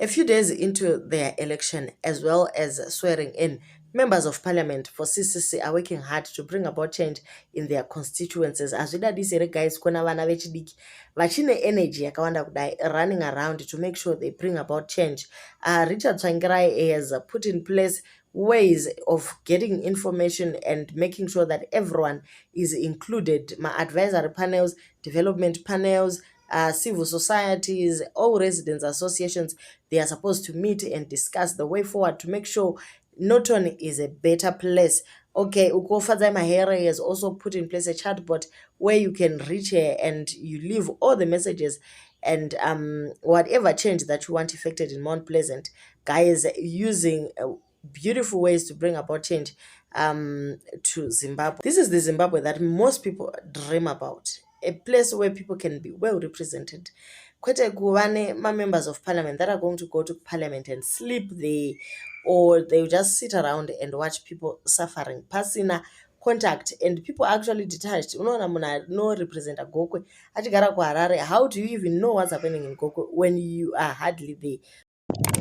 few days into their election, as well as swearing in, members of parliament for CCC are working hard to bring about change in their constituencies. Azvidadisi here guys, kona vana vechidiki vachine energy yakawanda kudai running around to make sure they bring about change. Richard Tsvangirai has put in place ways of getting information and making sure that everyone is included. My advisory panels, development panels, civil societies, all residents associations, they are supposed to meet and discuss the way forward to make sure Norton is a better place. Okay, fadzaimahere has also put in place a chatbot where you can reach her and you leave all the messages and whatever change that you want effected in Mount Pleasant. Guys using beautiful ways to bring about change to Zimbabwe. This is the Zimbabwe that most people dream about, a place where people can be well represented. Kwete kuva members of parliament that are going to go to parliament and sleep there, or they just sit around and watch people suffering, pasina contact, and people actually detached. Unoona munhu no represent Gokwe achigara kuHarare. How do you even know what's happening in Gokwe when you are hardly there?